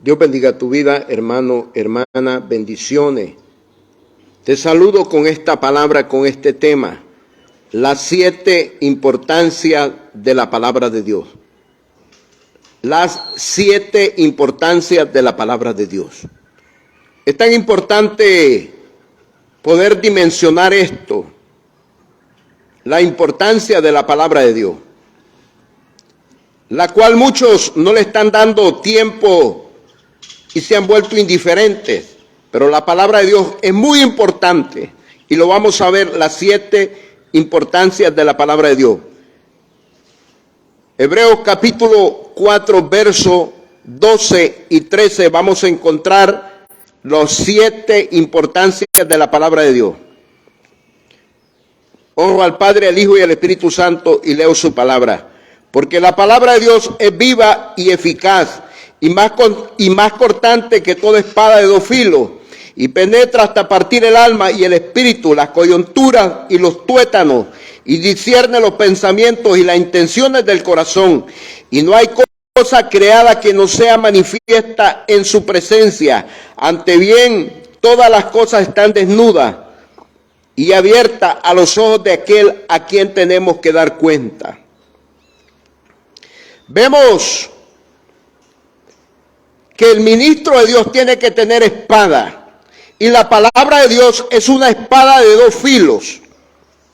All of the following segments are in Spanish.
Dios bendiga tu vida, hermano, hermana, bendiciones. Te saludo con esta palabra, con este tema, las 7 importancias de la palabra de Dios. Las 7 importancias de la palabra de Dios. Es tan importante poder dimensionar esto, la importancia de la palabra de Dios, la cual muchos no le están dando tiempo y se han vuelto indiferentes, pero la palabra de Dios es muy importante y lo vamos a ver, las 7 importancias de la palabra de Dios. Hebreos capítulo 4, versos 12 y 13, vamos a encontrar las 7 importancias de la palabra de Dios. Honro al Padre, al Hijo y al Espíritu Santo y leo su palabra. Porque la palabra de Dios es viva y eficaz y más cortante que toda espada de 2 filos y penetra hasta partir el alma y el espíritu, las coyunturas y los tuétanos y discierne los pensamientos y las intenciones del corazón. Y no hay cosa creada que no sea manifiesta en su presencia. Ante bien, todas las cosas están desnudas y abiertas a los ojos de aquel a quien tenemos que dar cuenta. Vemos que el ministro de Dios tiene que tener espada. Y la palabra de Dios es una espada de 2 filos.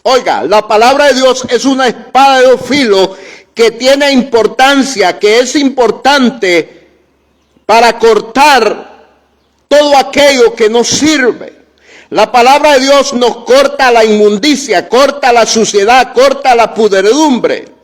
Oiga, la palabra de Dios es una espada de 2 filos que tiene importancia, que es importante para cortar todo aquello que no sirve. La palabra de Dios nos corta la inmundicia, corta la suciedad, corta la pudredumbre.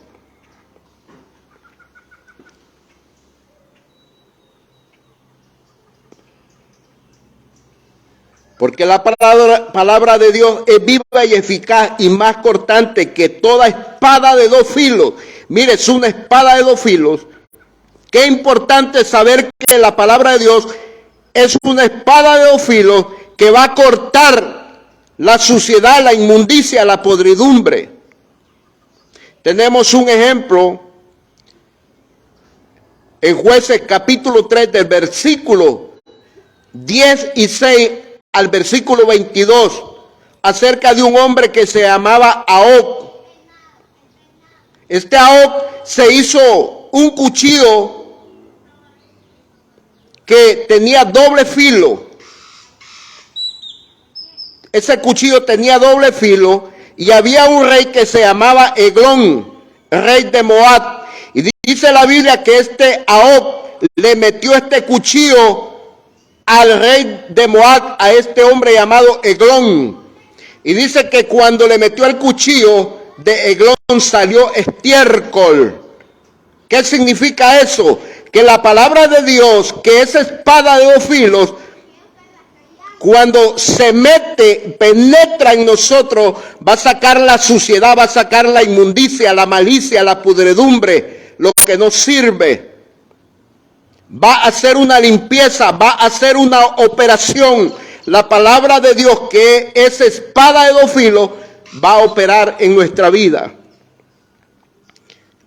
Porque la palabra de Dios es viva y eficaz y más cortante que toda espada de 2 filos. Mire, es una espada de 2 filos. Qué importante saber que la palabra de Dios es una espada de 2 filos que va a cortar la suciedad, la inmundicia, la podridumbre. Tenemos un ejemplo en Jueces capítulo 3 del versículo 10 y 6 al versículo 22, acerca de un hombre que se llamaba Ahog. Este Ahog se hizo un cuchillo que tenía doble filo. Ese cuchillo tenía doble filo y había un rey que se llamaba Eglón, rey de Moab. Y dice la Biblia que este Ahog le metió este cuchillo al rey de Moab, a este hombre llamado Eglón. Y dice que cuando le metió el cuchillo de Eglón salió estiércol. ¿Qué significa eso? Que la palabra de Dios, que es espada de 2 filos, cuando se mete, penetra en nosotros, va a sacar la suciedad, va a sacar la inmundicia, la malicia, la pudredumbre, lo que no sirve. Va a hacer una limpieza, va a hacer una operación. La palabra de Dios, que es espada de 2 filos, va a operar en nuestra vida.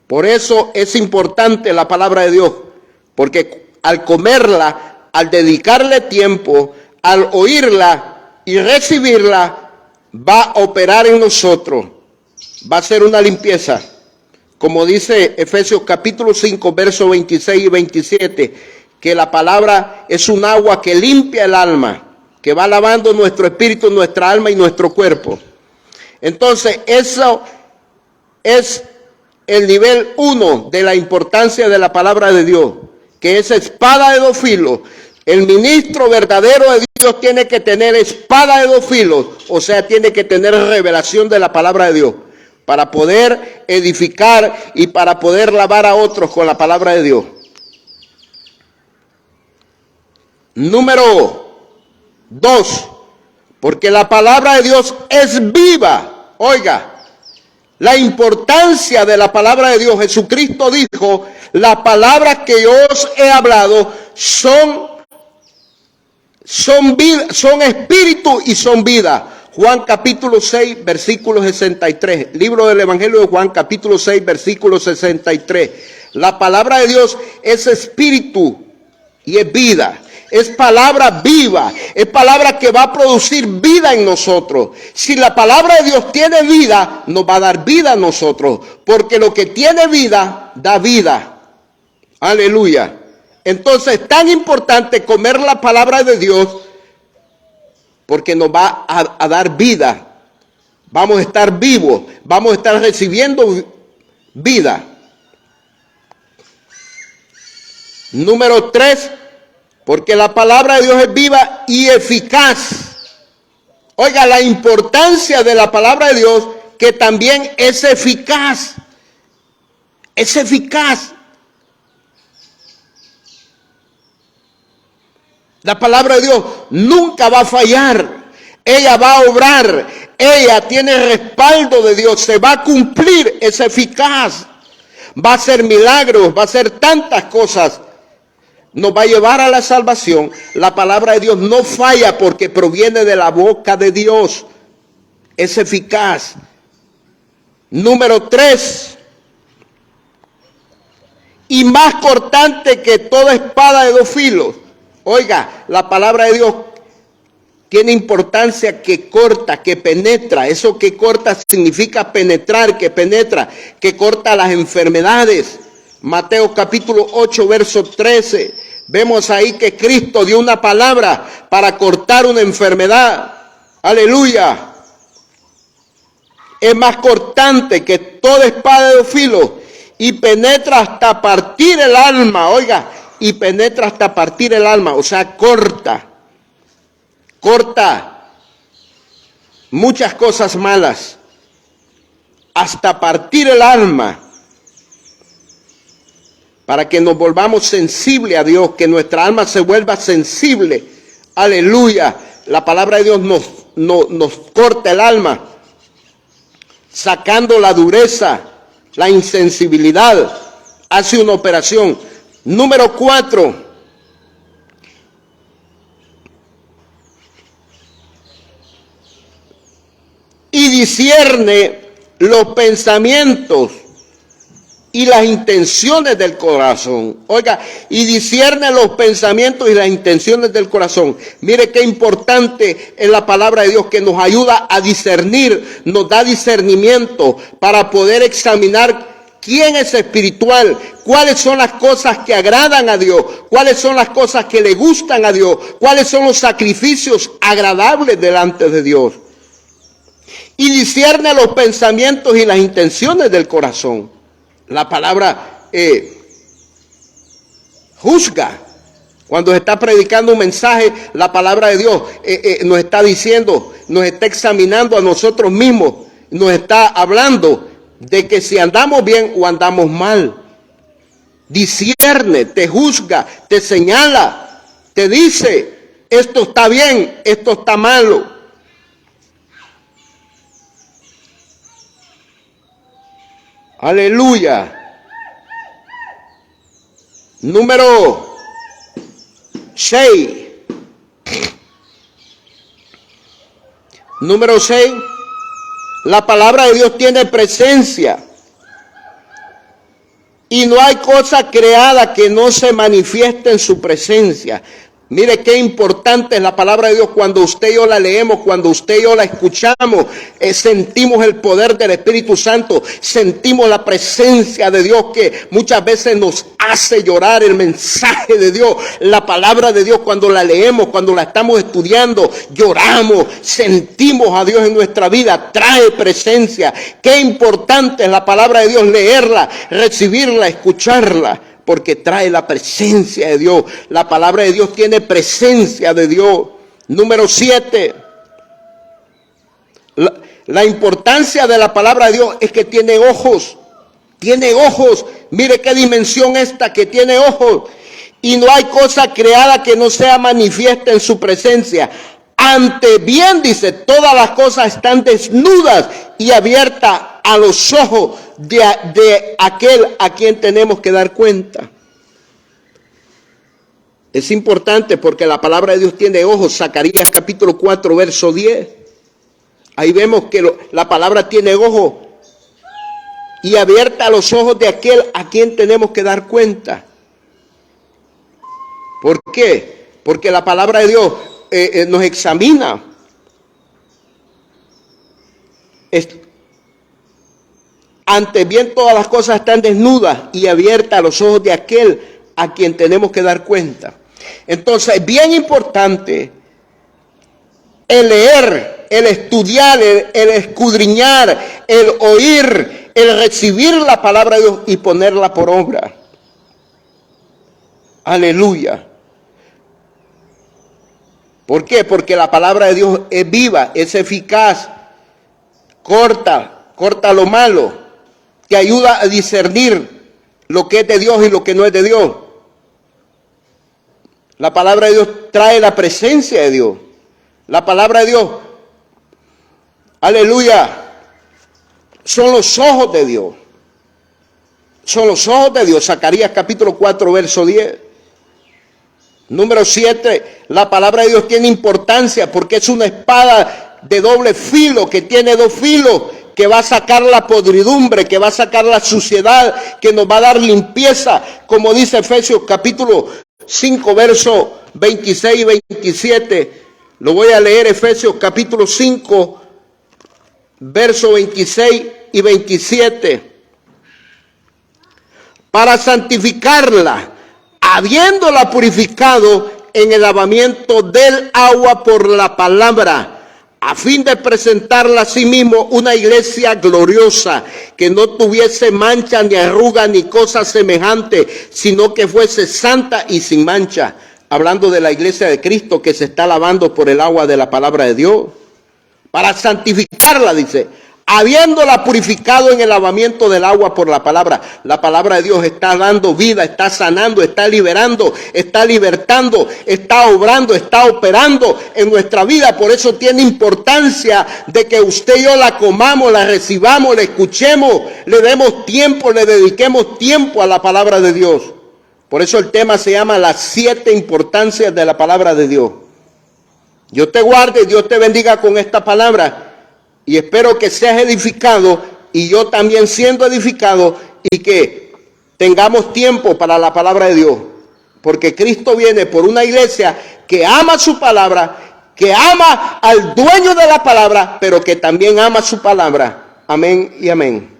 Por eso es importante la palabra de Dios, porque al comerla, al dedicarle tiempo, al oírla y recibirla, va a operar en nosotros, va a ser una limpieza. Como dice Efesios capítulo 5, versos 26 y 27, que la palabra es un agua que limpia el alma, que va lavando nuestro espíritu, nuestra alma y nuestro cuerpo. Entonces, eso es el nivel 1 de la importancia de la palabra de Dios, que es espada de 2 filos. El ministro verdadero de Dios tiene que tener espada de 2 filos, o sea, tiene que tener revelación de la palabra de Dios, para poder edificar y para poder lavar a otros con la palabra de Dios. Número 2, porque la palabra de Dios es viva. Oiga, la importancia de la palabra de Dios. Jesucristo dijo, las palabras que yo os he hablado son espíritu y son vida. Juan capítulo 6, versículo 63. Libro del Evangelio de Juan capítulo 6, versículo 63. La palabra de Dios es espíritu y es vida. Es palabra viva, es palabra que va a producir vida en nosotros. Si la palabra de Dios tiene vida, nos va a dar vida a nosotros, porque lo que tiene vida, da vida. Aleluya. Entonces es tan importante comer la palabra de Dios, porque nos va a dar vida. Vamos a estar vivos, vamos a estar recibiendo vida. Número 3, porque la palabra de Dios es viva y eficaz. Oiga, la importancia de la palabra de Dios, que también es eficaz. Es eficaz. La palabra de Dios nunca va a fallar. Ella va a obrar. Ella tiene respaldo de Dios. Se va a cumplir. Es eficaz. Va a hacer milagros. Va a hacer tantas cosas. Nos va a llevar a la salvación. La palabra de Dios no falla porque proviene de la boca de Dios. Es eficaz. Número 3. Y más cortante que toda espada de 2 filos. Oiga, la palabra de Dios tiene importancia, que corta, que penetra. Eso que corta significa penetrar, que penetra, que corta las enfermedades. Mateo capítulo 8, verso 13. Vemos ahí que Cristo dio una palabra para cortar una enfermedad. Aleluya. Es más cortante que toda espada de 2 filos y penetra hasta partir el alma. Oiga, y penetra hasta partir el alma. O sea, corta muchas cosas malas hasta partir el alma, para que nos volvamos sensibles a Dios, que nuestra alma se vuelva sensible. Aleluya. La palabra de Dios nos corta el alma, sacando la dureza, la insensibilidad. Hace una operación. Número 4. Y discierne los pensamientos y las intenciones del corazón. Oiga, y discierne los pensamientos y las intenciones del corazón. Mire qué importante es la palabra de Dios, que nos ayuda a discernir, nos da discernimiento para poder examinar quién es espiritual, cuáles son las cosas que agradan a Dios, cuáles son las cosas que le gustan a Dios, cuáles son los sacrificios agradables delante de Dios. Y discierne los pensamientos y las intenciones del corazón. La palabra juzga. Cuando se está predicando un mensaje, la palabra de Dios nos está diciendo, nos está examinando a nosotros mismos, nos está hablando de que si andamos bien o andamos mal. Discierne, te juzga, te señala, te dice, esto está bien, esto está malo. Aleluya. Número 6. Número 6. La palabra de Dios tiene presencia. Y no hay cosa creada que no se manifieste en su presencia. Mire qué importante es la palabra de Dios. Cuando usted y yo la leemos, cuando usted y yo la escuchamos, sentimos el poder del Espíritu Santo, sentimos la presencia de Dios que muchas veces nos hace llorar. El mensaje de Dios, la palabra de Dios, cuando la leemos, cuando la estamos estudiando, lloramos, sentimos a Dios en nuestra vida, trae presencia. Qué importante es la palabra de Dios, leerla, recibirla, escucharla, porque trae la presencia de Dios. La palabra de Dios tiene presencia de Dios. Número 7. La importancia de la palabra de Dios es que tiene ojos. Tiene ojos. Mire qué dimensión esta, que tiene ojos. Y no hay cosa creada que no sea manifiesta en su presencia. Ante bien, dice, todas las cosas están desnudas y abiertas a los ojos de aquel a quien tenemos que dar cuenta. Es importante porque la palabra de Dios tiene ojos. Zacarías capítulo 4, verso 10. Ahí vemos que la palabra tiene ojos y abierta a los ojos de aquel a quien tenemos que dar cuenta. ¿Por qué? Porque la palabra de Dios nos examina. Antes bien todas las cosas están desnudas y abiertas a los ojos de aquel a quien tenemos que dar cuenta. Entonces es bien importante el leer, el estudiar, el escudriñar, el oír, el recibir la palabra de Dios y ponerla por obra. Aleluya. ¿Por qué? Porque la palabra de Dios es viva, es eficaz, corta lo malo, te ayuda a discernir lo que es de Dios y lo que no es de Dios. La palabra de Dios trae la presencia de Dios. La palabra de Dios, aleluya, son los ojos de Dios. Son los ojos de Dios. Zacarías capítulo 4, verso 10. Número 7, la palabra de Dios tiene importancia porque es una espada de doble filo, que tiene dos filos, que va a sacar la podridumbre, que va a sacar la suciedad, que nos va a dar limpieza, como dice Efesios capítulo 5, verso 26 y 27. Lo voy a leer, Efesios capítulo 5, verso 26 y 27. Para santificarla, habiéndola purificado en el lavamiento del agua por la palabra, a fin de presentarla a sí mismo una iglesia gloriosa, que no tuviese mancha ni arruga ni cosa semejante, sino que fuese santa y sin mancha. Hablando de la iglesia de Cristo que se está lavando por el agua de la palabra de Dios. Para santificarla, dice, habiéndola purificado en el lavamiento del agua por la palabra. La palabra de Dios está dando vida, está sanando, está liberando, está libertando, está obrando, está operando en nuestra vida. Por eso tiene importancia de que usted y yo la comamos, la recibamos, la escuchemos, le demos tiempo, le dediquemos tiempo a la palabra de Dios. Por eso el tema se llama las 7 importancias de la palabra de Dios. Dios te guarde, Dios te bendiga con esta palabra y espero que seas edificado y yo también siendo edificado y que tengamos tiempo para la palabra de Dios. Porque Cristo viene por una iglesia que ama su palabra, que ama al dueño de la palabra, pero que también ama su palabra. Amén y amén.